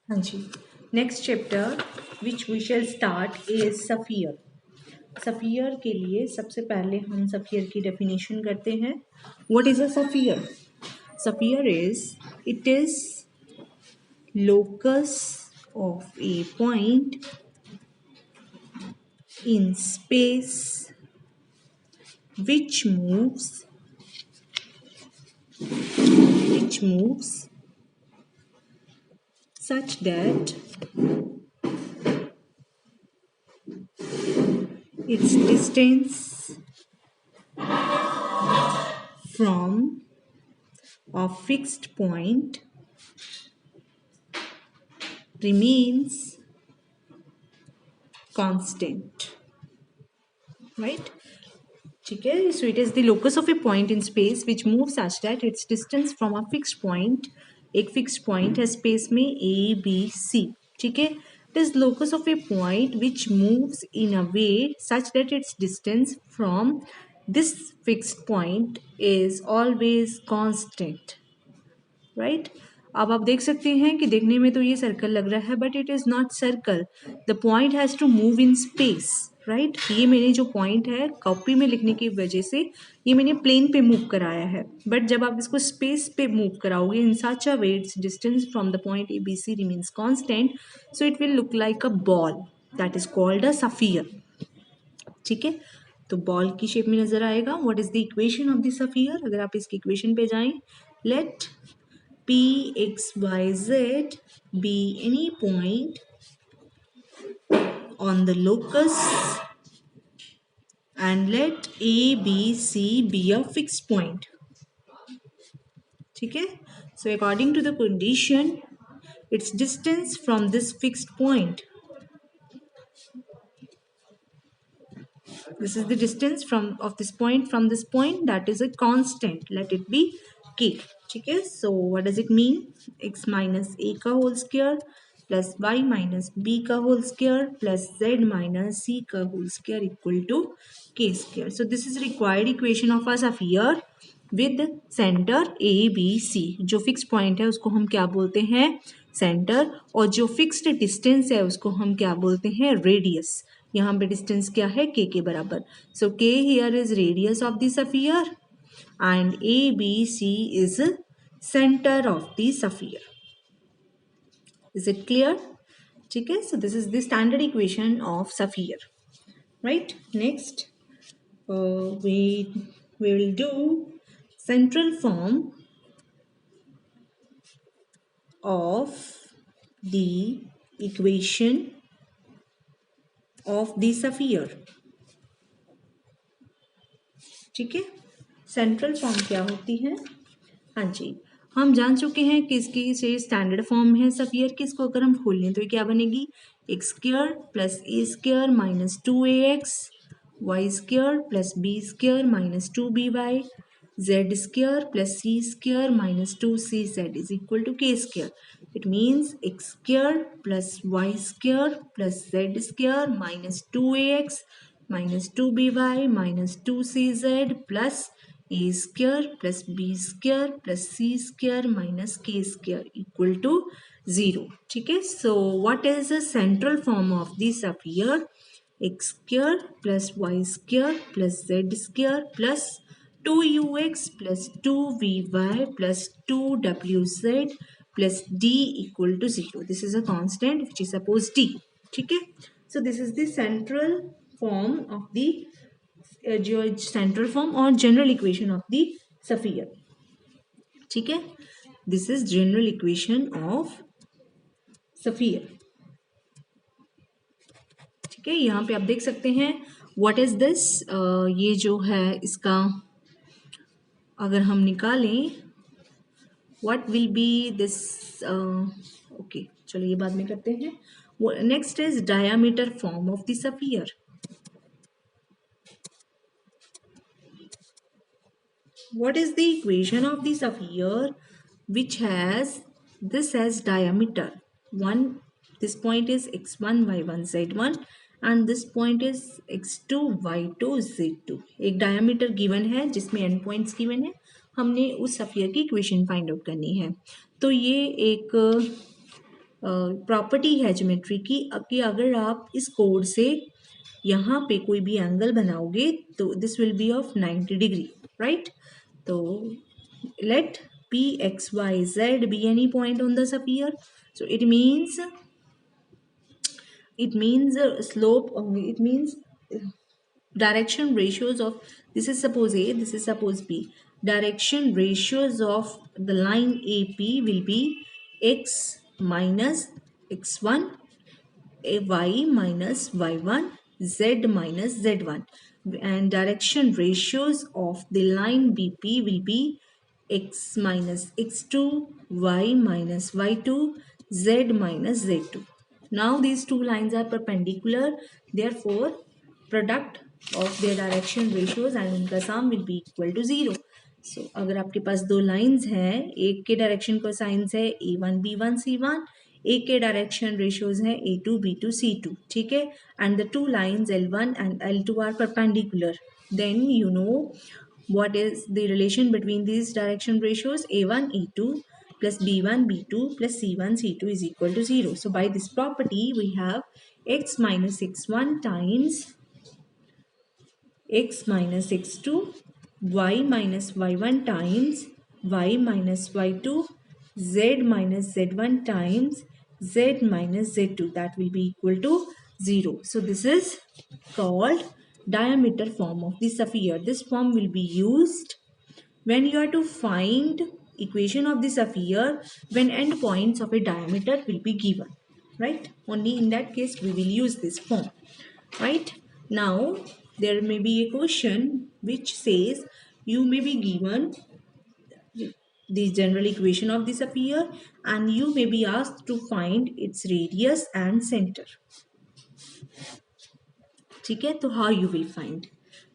हाँ जी, next chapter which we shall start is sphere. Sphere के लिए सबसे पहले हम सफ़ियर की डेफिनेशन करते हैं। What is a sphere? Sphere is locus of a point in space which moves such that its distance from a fixed point remains constant, right? ठीक है, so it is the locus of a point in space which moves such that its distance from a fixed point, एक fixed point है space में a b c, ठीक है. It is locus of a point which moves in a way such that its distance from this fixed point is always constant, right? अब आप देख सकते हैं कि देखने में तो ये सर्कल लग रहा है but it is not circle. The point has to move in space, right. ये मैंने जो पॉइंट है कॉपी में लिखने की वजह से ये मैंने प्लेन पे मूव कराया है, बट जब आप इसको स्पेस पे मूव कराओगे in such a way its distance from the point A B C remains constant, so it will look like a ball that is called a sphere. ठीक है, तो बॉल की शेप में नजर आएगा. What is the equation of the sphere? अगर आप इसकी इक्वेशन पे जाएं, let P x y z be any point on the locus and let A B C be a fixed point. ठीक है, so according to the condition its distance from this fixed point, this is the distance from of this point from this point, that is a constant, let it be k. ठीक है, so what does it mean? x minus a का whole square plus y minus b का whole square plus z minus c का whole square equal to k square. So this is required equation of a sphere with centre A B C. जो fix point है उसको हम क्या बोलते हैं? Centre. और जो फिक्स्ड डिस्टेंस है उसको हम क्या बोलते हैं? रेडियस. यहाँ पे डिस्टेंस क्या है? के बराबर. सो के here is radius of the sphere and ABC is center of the sphere. Is it clear? ठीक है, so this is the standard equation of sphere, right? Next, we will do central form of the equation of the sphere. ठीक है, central form क्या होती है? हाँ जी, हम जान चुके हैं कि इसकी से स्टैंडर्ड फॉर्म है सफियर की. इसको अगर हम खोल लें तो ये क्या बनेगी? X square plus A square minus 2ax, Y square plus B square minus 2by, Z square plus C square minus 2cz is equal to K square. It means X square plus Y square plus Z square minus 2ax minus 2by minus 2cz plus a square plus b square plus c square minus k square equal to 0. ठीक है, so what is the central form of the sphere? x square plus y square plus z square plus 2ux plus 2vy plus 2wz plus d equal to 0. This is a constant which is suppose d. ठीक है, so this is the central form of the central form or general equation of the sphere. ठीक है, this is general equation of sphere. ठीक है, यहाँ पे आप देख सकते हैं what is this, ये जो है इसका अगर हम निकालें what will be this, okay, चलो ये बाद में करते हैं. Next is diameter form of the sphere. What is the equation of the sphere which has this as diameter? One, this point is x1 y1 z1 and this point is x2 y2 z2. एक diameter given है जिसमें and points given है. हमने उस sphere की equation find out करनी है. तो ये एक प्रॉपर्टी है ज्योमेट्री की कि अगर आप इस कोड से यहाँ पे कोई भी एंगल बनाओगे तो this will be of 90 degree, right? तो let p x y z be any point on the sphere. So it means slope, it means direction ratios of, this is suppose A, this is suppose B. Direction ratios of the line AP will be x minus x1, y minus y1, z minus z1, and direction ratios of the line BP will be x minus x2, y minus y2, z minus z2. Now these two lines are perpendicular, therefore product of their direction ratios and उनका sum will be equal to 0. So अगर आपके पास दो lines हैं, एक के direction को science है a1 b1 c1, एक के डायरेक्शन रेशियोज हैं a2 b2 c2, ठीक है, and the two lines l1 and l2 are perpendicular, then you know what is the relation between these direction ratios. A1 A2 plus B1 B2 plus C1 C2 is equal to 0. So by this property we have x minus x1 times x minus x2, y minus y1 times y minus y2, z minus z1 times z minus z2, that will be equal to 0. So this is called diameter form of the sphere. This form will be used when you are to find equation of the sphere when end points of a diameter will be given, right? Only in that case we will use this form, right? Now there may be a question which says you may be given the general equation of the sphere and you may be asked to find its radius and center. ठीक है, तो how you will find?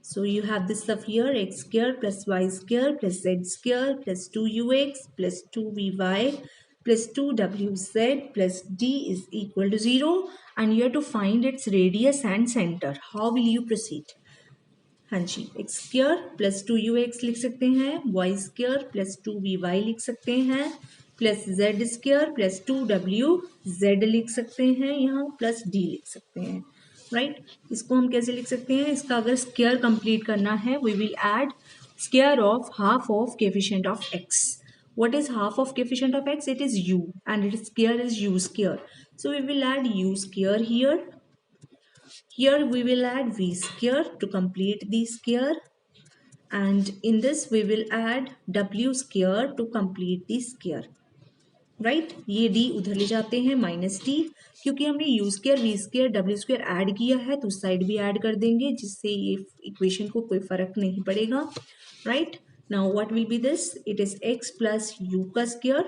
So you have this sphere x square plus y square plus z square plus 2ux plus 2vy plus 2wz plus d is equal to 0 and you have to find its radius and center. How will you proceed? हाँ जी, x square plus 2ux लिख सकते हैं, y square plus 2vy लिख सकते हैं, plus z square plus 2wz लिख सकते हैं, यहाँ प्लस d लिख सकते हैं, राइट? इसको हम कैसे लिख सकते हैं? इसका अगर स्क्वायर कंप्लीट करना है, we will add square of half of coefficient of x. What is half of coefficient of x? It is u and its square is u square. So we will add u square here. Here we will add v square to complete the square. And in this we will add w square to complete the square. Right ये d उधर ले जाते हैं minus T, क्योंकि हमने u square we square W square add किया है तो उस साइड भी ऐड कर देंगे, जिससे ये इक्वेशन को कोई फर्क नहीं पड़ेगा, right? Now what will be this? It is x plus u का square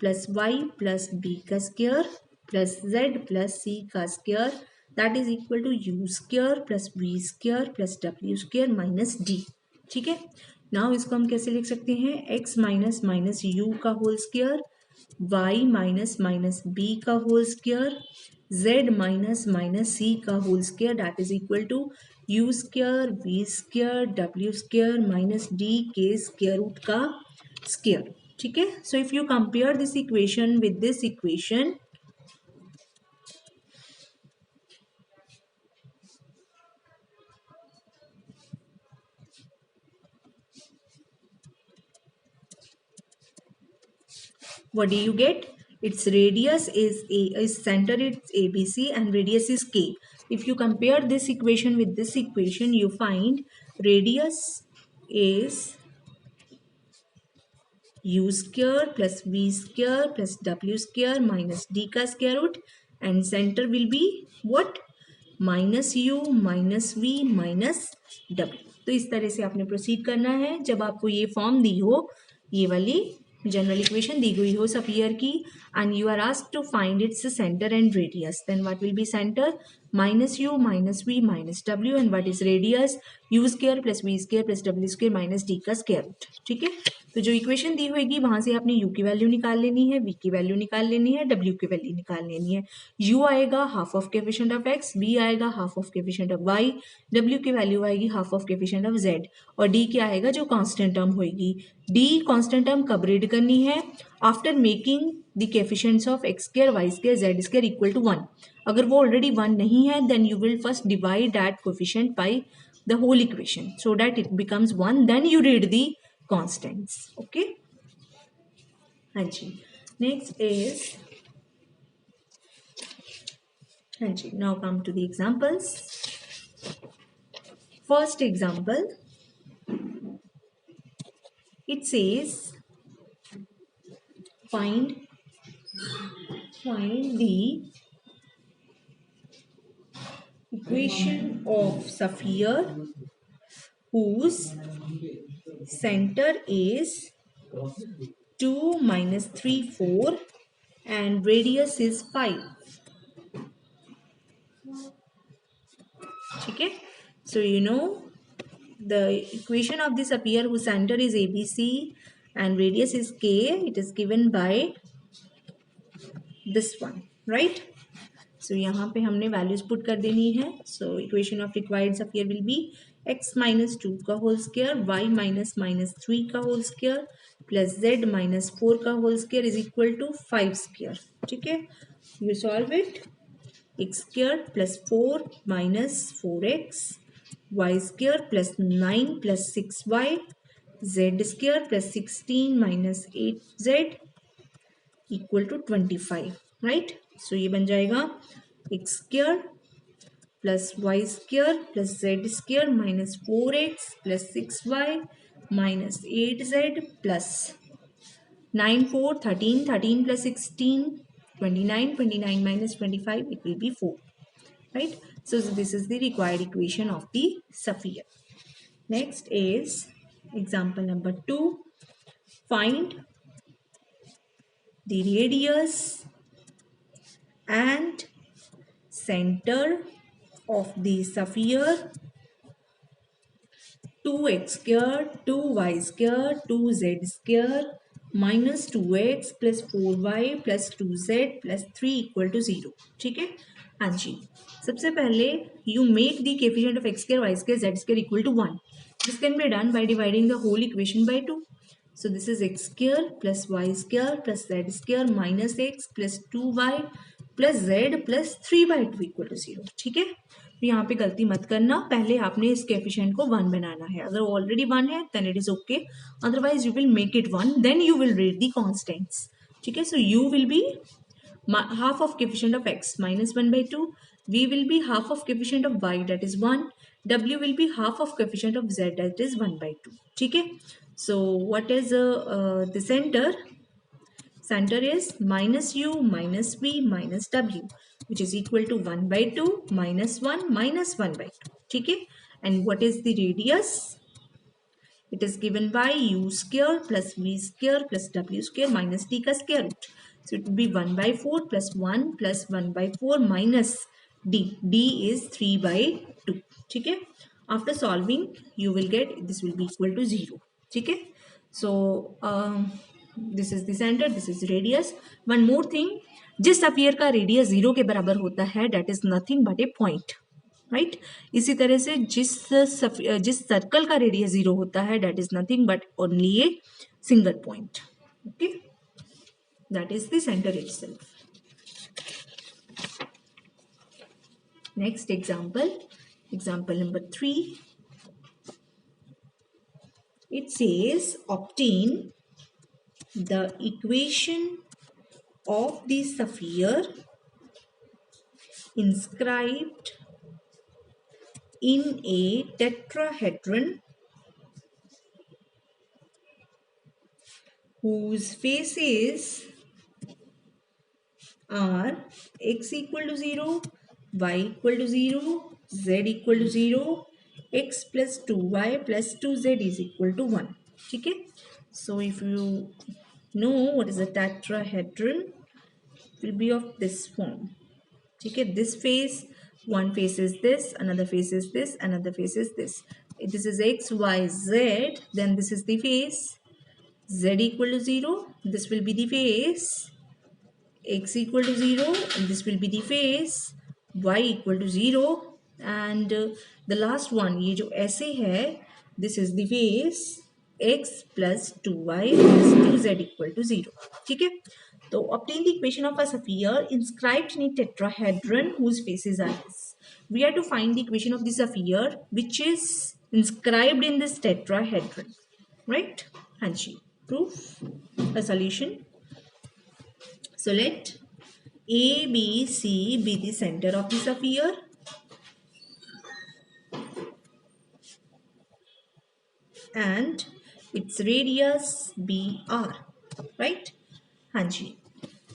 plus y plus b का square plus z plus c का square, that is equal to u square plus v square plus w square minus d. ठीक है, now इसको हम कैसे लिख सकते हैं? x माइनस माइनस u का whole square, y minus minus b का whole square, z minus minus c का whole square, that is equal to u square we square W square minus d के स्क्वायर रूट का square. ठीक है, so if you compare this equation with this equation, what do you get? Its radius is center is ABC and radius is K. If you compare this equation with this equation, you find radius is u square plus v square plus w square minus d का square root and center will be what? minus u minus v minus w. तो इस तरह से आपने proceed करना है. जब आपको ये फॉर्म दी हो, ये वाली जनरल इक्वेशन दी गई हो स्फीयर की, and you are asked to find its center and radius, then what will be center? minus u minus v minus w, and what is radius? u square plus v square plus w square minus d का square root. ठीक है, तो जो equation दी होगी वहां से आपने u की वैल्यू निकाल लेनी है, v की वैल्यू निकाल लेनी है, w की वैल्यू निकाल लेनी है. u आएगा half of coefficient of x, v आएगा half of coefficient of y, w की वैल्यू आएगी half of coefficient of z, और d क्या आएगा? जो कांस्टेंट टर्म होगी. d कांस्टेंट टर्म कब रीड करनी है? After making the coefficients of X square Y square Z square equal to 1. अगर वो ऑलरेडी 1 नहीं है then you will first divide that coefficient by the whole equation so that it becomes 1. Then you read the constants. Okay. हाँ जी. Next is हाँ जी. Now come to the examples. First example, it says find the equation of sphere whose center is 2 minus 3 4 and radius is 5. ठीक है. So you know the equation of the sphere whose center is ABC and radius is K. It is given by this one, right? So यहाँ पे हमने values put कर देनी है. So equation of required sphere will be x minus 2 का whole square, y minus 3 का whole square plus z minus 4 का whole square is equal to 5 square. ठीक है. You solve it. x square plus 4 minus 4x, y square plus 9 plus 6y, z square plus 16 minus 8z equal to 25, right? So ये बन जाएगा x square plus y square plus z square minus 4x plus 6y minus 8z plus 9 4 13 13 plus 16 29 29 minus 25 it will be 4, right? So this is the required equation of the sphere. Next is example number 2. Find the radius and center of the sphere 2x square 2y square 2z square minus 2x plus 4y plus 2z plus 3 equal to 0. ठीक है. हाँ जी. सबसे पहले you make the coefficient of x square y square z square equal to 1. This can be done by dividing the whole equation by 2. So this is x square plus y square plus z square minus x plus 2y plus z plus 3 by 2 equal to 0. ठीक है. तो यहाँ पे गलती मत करना. पहले आपने इस कोएफिशिएंट को 1 बनाना है. अगर ऑलरेडी 1 है then it is okay. Otherwise you will make it 1. Then you will read the constants. ठीक है. So you will be half of coefficient of x minus 1 by 2. V will be half of coefficient of y that is 1. W will be half of coefficient of z that is 1 by 2. ठीक है. So what is the center? Center is minus u minus v minus w which is equal to 1 by 2 minus 1 minus 1 by 2. ठीक है. And what is the radius? It is given by u square plus v square plus w square minus t का square root. So it will be 1 by 4 plus 1 plus 1 by 4 minus d. d is 3 by 2. ठीक है. After solving you will get this will be equal to 0. ठीक है. So this is the center, this is radius. One more thing, जिस sphere का radius 0 के बराबर होता है that is nothing but a point, right? इसी तरह से जिस सर्कल का रेडियस 0 होता है that is nothing but only a single point. Okay, that is the center itself. Next example, example number 3. It says obtain the equation of the sphere inscribed in a tetrahedron whose faces are x equal to 0, y equal to 0, z equal to 0, x plus 2y plus 2z is equal to 1. ठीक है. So if you know what is a tetrahedron, it will be of this form. ठीक है. This face, one face is this, another face is this, another face is this. If this is x, y, z, then this is the face. Z equal to 0, this will be the face. X equal to 0, and this will be the face. Y equal to 0, and the last one, ये जो ऐसे है, this is the face. x plus 2y plus 2z equal to 0. ठीक है, तो obtain the equation of a sphere inscribed in a tetrahedron whose faces are this. We have to find the equation of the sphere which is inscribed in this tetrahedron, right? हाँ जी, proof a solution. So let A, B, C be the center of the sphere and its radius be r, right? हाँ जी,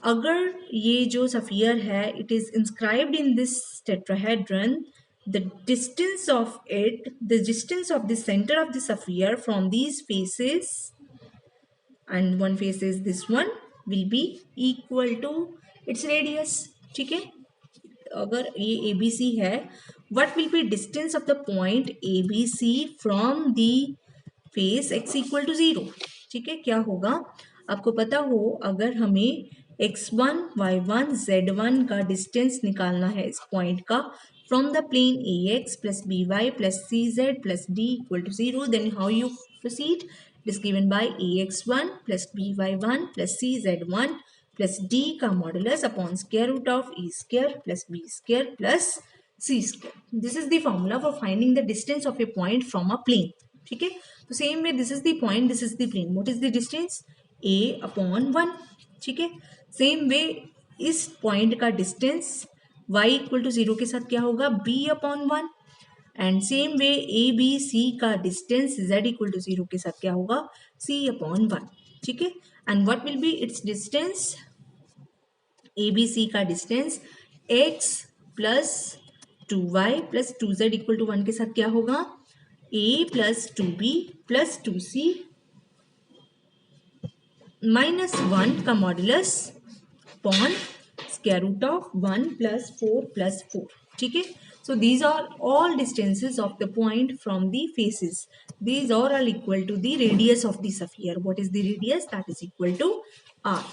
अगर ये जो sphere है it is inscribed in this tetrahedron, the distance of it, the distance of the center of the sphere from these faces, and one face is this one, will be equal to its radius. ठीक है, अगर ये ABC है, what will be distance of the point ABC from the face x equal to 0. ठीक है, क्या होगा आपको पता हो, अगर हमें x1 y1 z1 का डिस्टेंस निकालना है इस पॉइंट का from the plane ax plus by plus cz plus d equal to 0, then how you proceed? It is given by ax1 plus by1 plus cz1 plus d का modulus upon square root of a square plus b square plus c square. This is the formula for finding the distance of a point from a plane. ठीक है, तो same way this is the point, this is the plane, what is the distance a upon 1. ठीक है, same way इस point का distance y equal to 0 के साथ क्या होगा, b upon 1. And same way A B C का distance z equal to 0 के साथ क्या होगा, c अपॉन 1. ठीक है, and what will be its distance, a B C का distance x plus 2y plus 2z equal to 1 के साथ क्या होगा, a plus 2b plus 2c minus 1 का modulus upon square root of 1 plus 4 plus 4. ठीक है, so these are all distances of the point from the faces. These are all equal to the radius of the sphere. What is the radius? That is equal to r.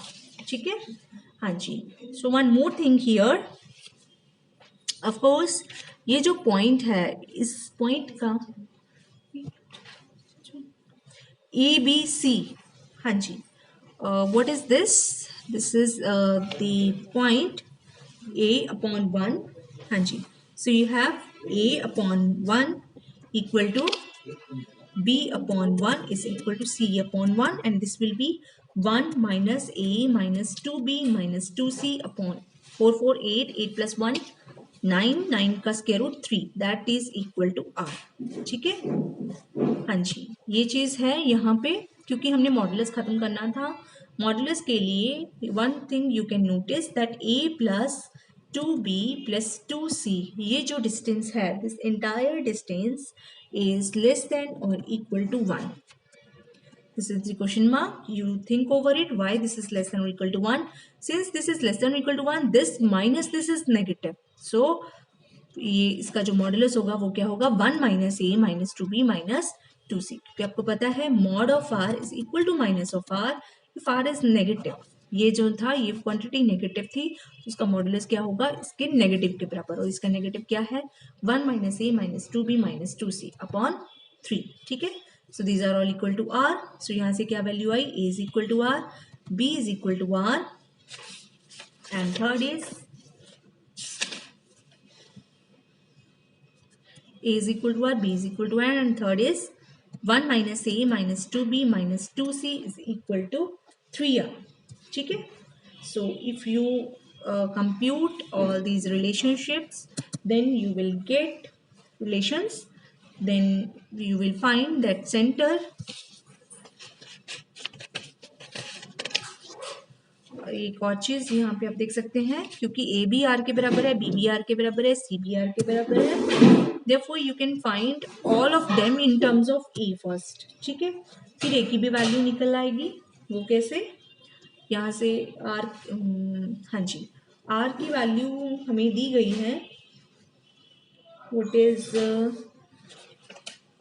ठीक है, हाँ जी. So one more thing here, of course ये जो point है, इस point का ABC, हाँ जी, what is this? This is the point a upon 1. हाँ जी, so you have a upon 1 equal to b upon 1 is equal to c upon 1, and this will be 1 minus a minus 2b minus 2c upon 4 4 8 8 plus 1 9 9 का square root 3, that is equal to r. ठीक है, हाँ जी, ये चीज़ है यहाँ पे, क्योंकि हमने मॉडुलस खत्म करना था. मॉडुलस के लिए one thing you can notice that a plus 2b plus 2c, ये जो डिस्टेंस है, this entire distance is less than और equal to 1. This is the question mark. You think over it. Why this is less than or equal to 1? Since this is less than or equal to 1, this minus this is negative. So ये इसका जो modulus होगा वो क्या होगा, 1 minus a minus 2b minus 2c, क्योंकि आपको पता है mod of R is equal to minus of R if R is negative. ये जो था ये क्वांटिटी नेगेटिव थी, तो उसका मॉडुलस क्या होगा, इसके नेगेटिव के बराबर, और इसका नेगेटिव क्या है, 1 minus a minus 2b minus 2c upon 3. ठीक है, so these are all equal to r. So यहाँ से क्या वैल्यू आई, a is equal to r, b is equal to r, and third is a is equal to r, b is equal to r, and third is 1 minus a minus 2b minus 2c is equal to 3r. ठीक है, so if you compute all these relationships, then you will get relations, then you will find that center एक और चीज यहाँ पे आप देख सकते हैं, क्योंकि ए बी आर के बराबर है, बी बी आर के बराबर है, सी बी आर के बराबर है, therefore you can find all of them in terms of a first. ठीक है, फिर a की भी वैल्यू निकल आएगी, वो कैसे, यहाँ से r, हाँ जी, r की वैल्यू हमें दी गई है, what is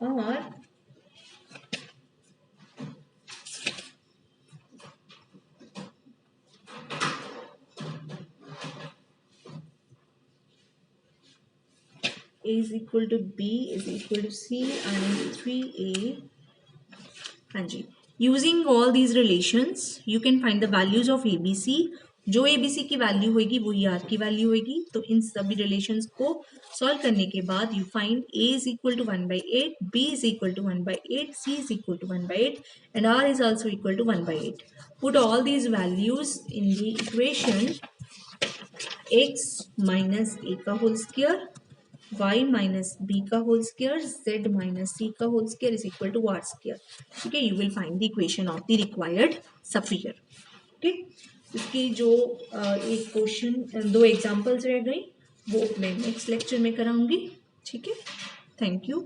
r, a is equal to b is equal to c, and 3a हाँ जी, using all these relations you can find the values of a B C. जो ए बी सी की value होगी वही are की value होगी। तो इन सभी रिलेशंस को सॉल्व करने के बाद you find a is equal to 1/8, b is equal to 1/8, c is equal to 1/8 and r is also equal to 1/8। Put all these values in the equation x minus a का whole square, y minus b का whole square, z minus c का whole square is equal to r square. ठीक है, you will find the equation of the required sphere. ठीक, इसकी जो एक question, दो एग्जांपल्स रह गई वो मैं नेक्स्ट लेक्चर में कराऊंगी। ठीक है, थैंक यू।